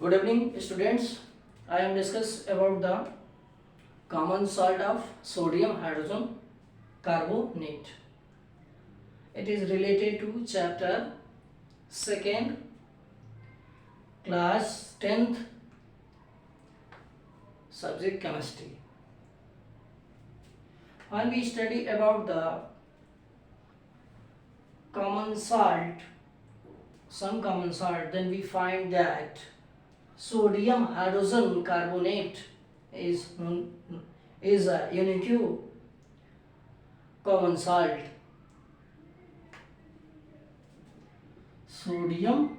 Good evening, students. I am discuss about the common salt of sodium hydrogen carbonate. It is related to chapter 2nd, class 10th, subject chemistry. When we study about the common salt, some common salt, then we find that sodium hydrogen carbonate is a unique common salt. Sodium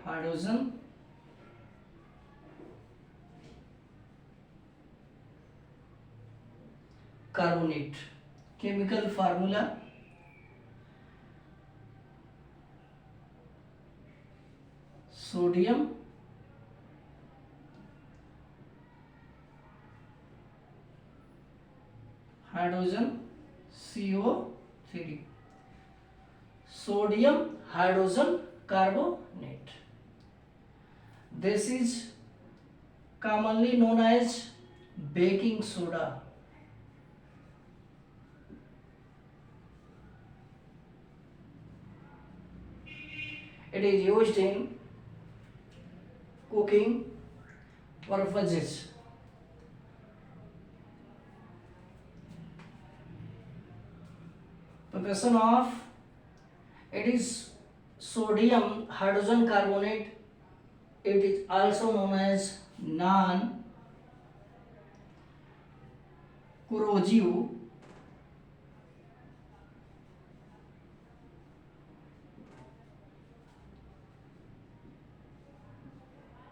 hydrogen carbonate. Chemical formula sodium hydrogen CO3. Sodium hydrogen carbonate. This is commonly known as baking soda. It is used in cooking purposes. Preparation of it is sodium hydrogen carbonate. It is also known as non-corrosive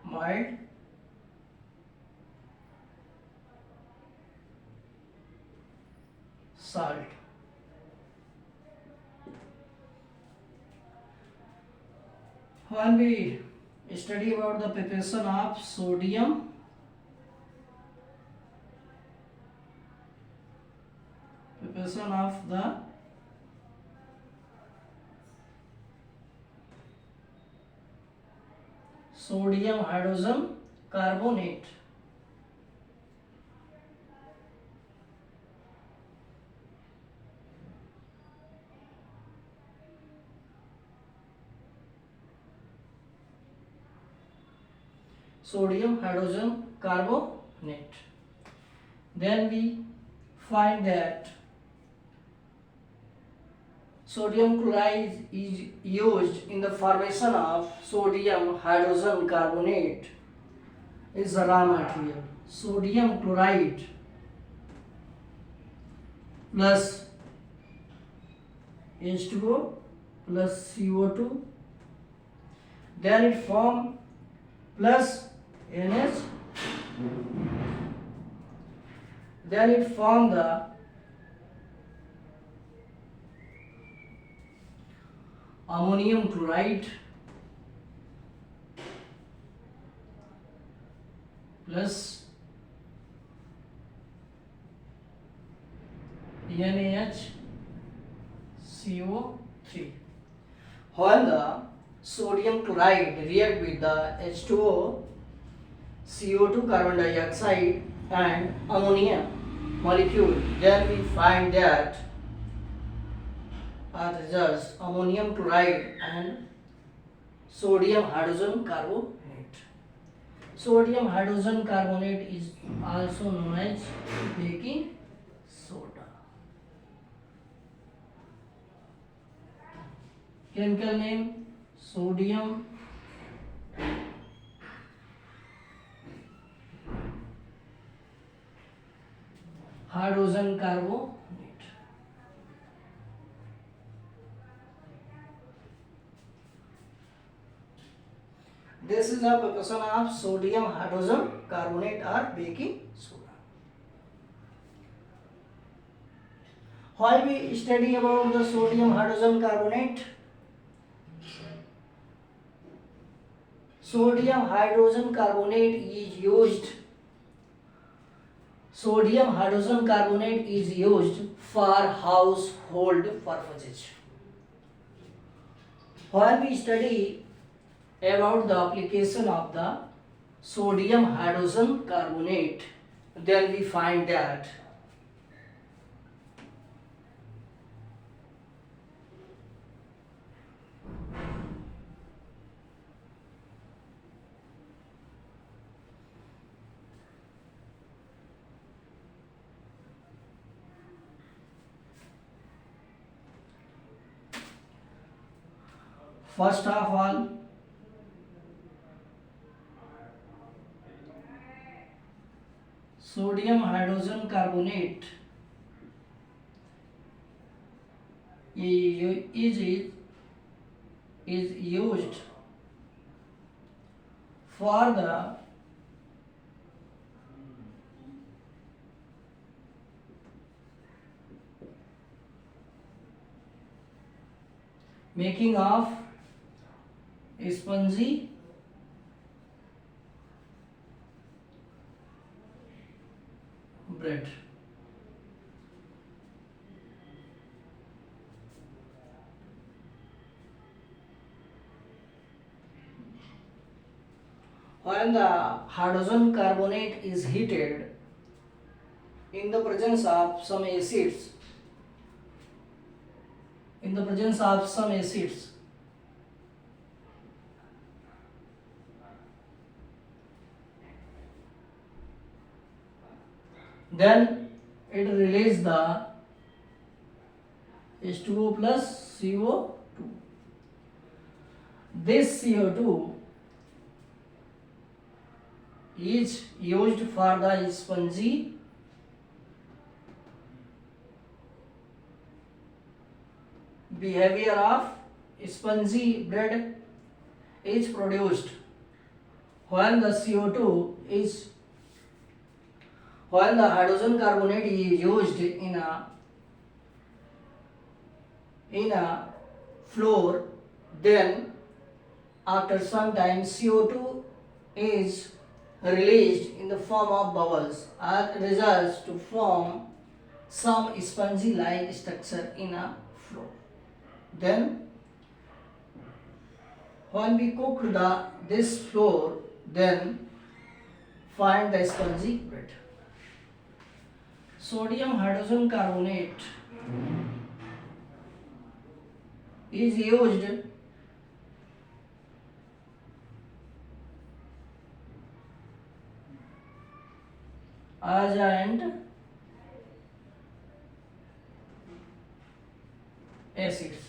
mild salt. When we study about the preparation of sodium preparation of the sodium hydrogen carbonate. Sodium hydrogen carbonate. Then we find that sodium chloride is used in the formation of sodium hydrogen carbonate is the raw material. Sodium chloride plus H2O plus CO2, then it form plus NH, then it form the ammonium chloride plus NaHCO3. When the sodium chloride react with the H2O, CO2 carbon dioxide and ammonia molecule, then we find that are results ammonium chloride and sodium hydrogen carbonate. Sodium hydrogen carbonate is also known as baking soda. Chemical name sodium hydrogen carbonate. This is a preparation of sodium hydrogen carbonate or baking soda. While we study about the sodium hydrogen carbonate, sodium hydrogen carbonate is used sodium hydrogen carbonate is used for household purposes. When we study about the application of the sodium hydrogen carbonate, then we find that first of all, sodium hydrogen carbonate is used for the making of spongy bread. When the hydrogen carbonate is heated in the presence of some acids, then it releases the H2O plus CO2. This CO2 is used for the spongy behavior of spongy bread is produced when the CO2 is when the hydrogen carbonate is used in a flour, then after some time CO2 is released in the form of bubbles and results to form some spongy like structure in a flour. Then when we cook this flour, then find the spongy bread. Sodium hydrogen carbonate is used as and acids.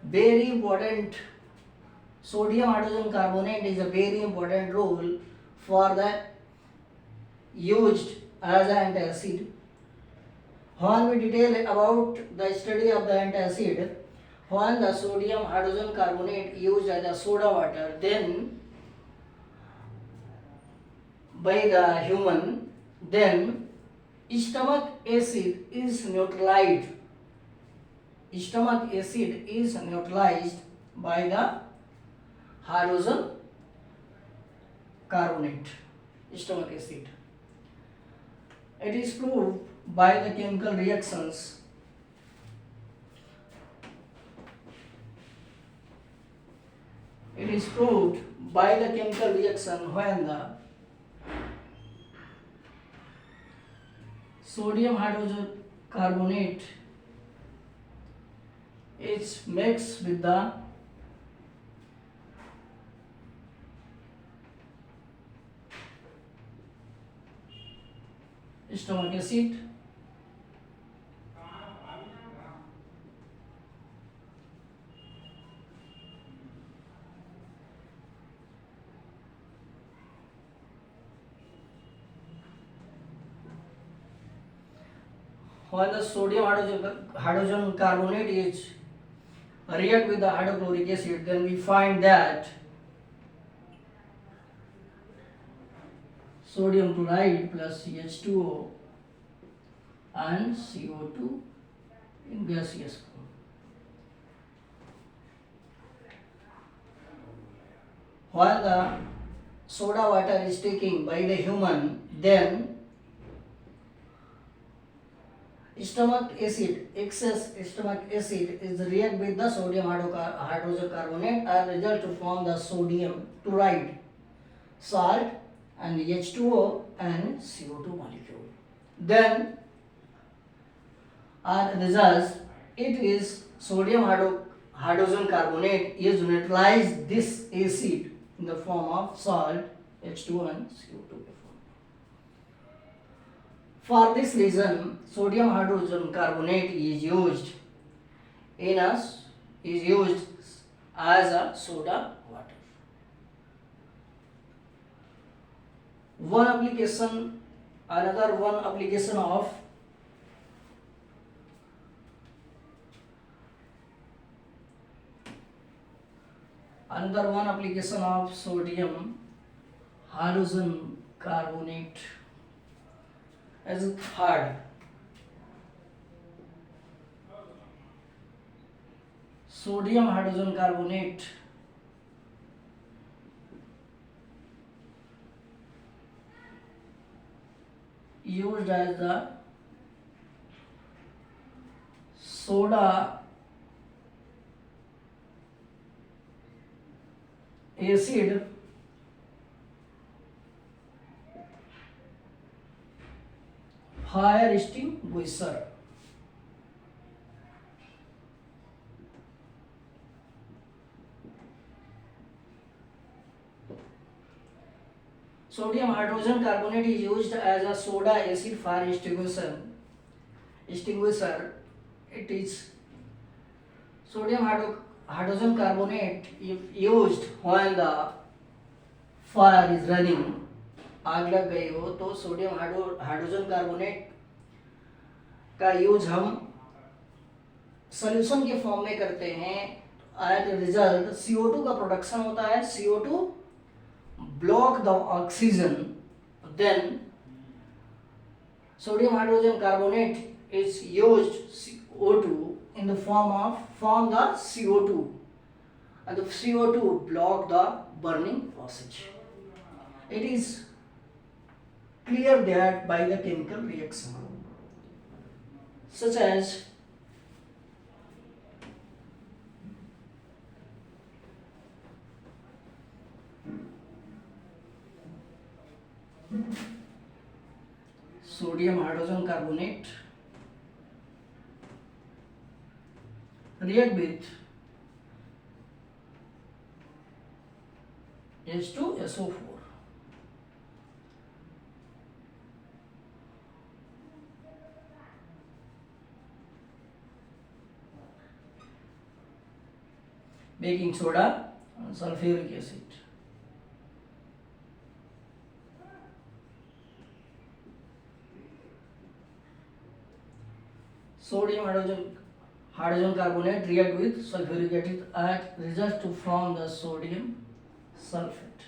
Very important. Sodium hydrogen carbonate is a very important role for the used as an antacid. When we detail about the study of the antacid, when the sodium hydrogen carbonate used as a soda water, then by the human, then stomach acid is neutralized. Stomach acid is neutralized by the hydrogen carbonate. Stomach acid. It is proved by the chemical reactions. It is proved by the chemical reaction when the sodium hydrogen carbonate is mixed with the stomach acid. When the sodium hydrogen carbonate is react with the hydrochloric acid, then we find that sodium chloride plus CH2O and CO2 in gaseous form. While the soda water is taken by the human, then stomach acid, excess stomach acid is react with the sodium hydrogen carbonate and result to form the sodium chloride, salt and H2O and CO2 molecule. Then and results it is sodium hydrogen carbonate is neutralize this acid in the form of salt H2O and CO2. For this reason, sodium hydrogen carbonate is used as a soda water. Another one application of sodium hydrogen carbonate as a third. Sodium hydrogen carbonate used as the soda acid fire extinguisher. Sodium hydrogen carbonate is used as a soda acid fire extinguisher. It is sodium hydrogen carbonate if used when the fire is running. आग लग गई हो तो sodium hydrogen carbonate का use हम solution के form में करते हैं. एट रिजल्ट CO2 का प्रोडक्शन होता है. CO2 block the oxygen, then sodium hydrogen carbonate is used CO2 in the form the CO2, and the CO2 block the burning process. It is clear that by the chemical reaction such as sodium hydrogen carbonate react with H2SO4. Baking soda and sulfuric acid. Sodium hydrogen carbonate react with sulfuric acid at result to form the sodium sulfate.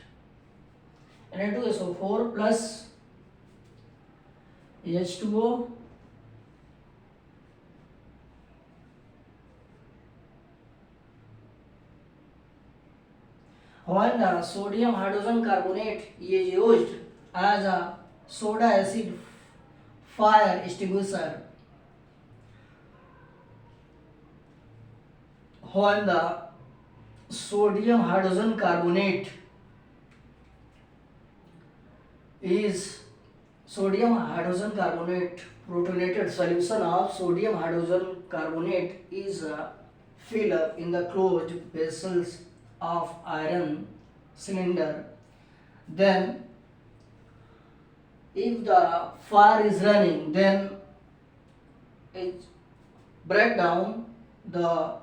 Na2SO4 plus H2O when the sodium hydrogen carbonate is used as a soda acid fire extinguisher. When the sodium hydrogen carbonate protonated solution of sodium hydrogen carbonate is filled up in the closed vessels of iron cylinder, then if the fire is running, then it break down the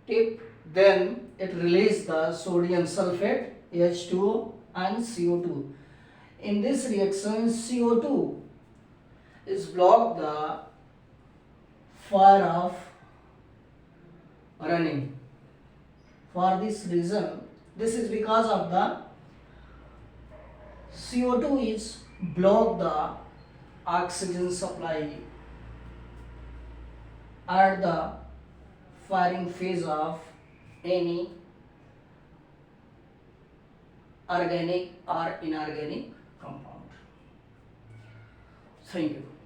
tip, then it release the sodium sulfate H2O and CO2. In this reaction, CO2 is block the fire of running. For this reason, this is because of the CO2 is block the oxygen supply at the firing phase of any organic or inorganic compound. Thank you.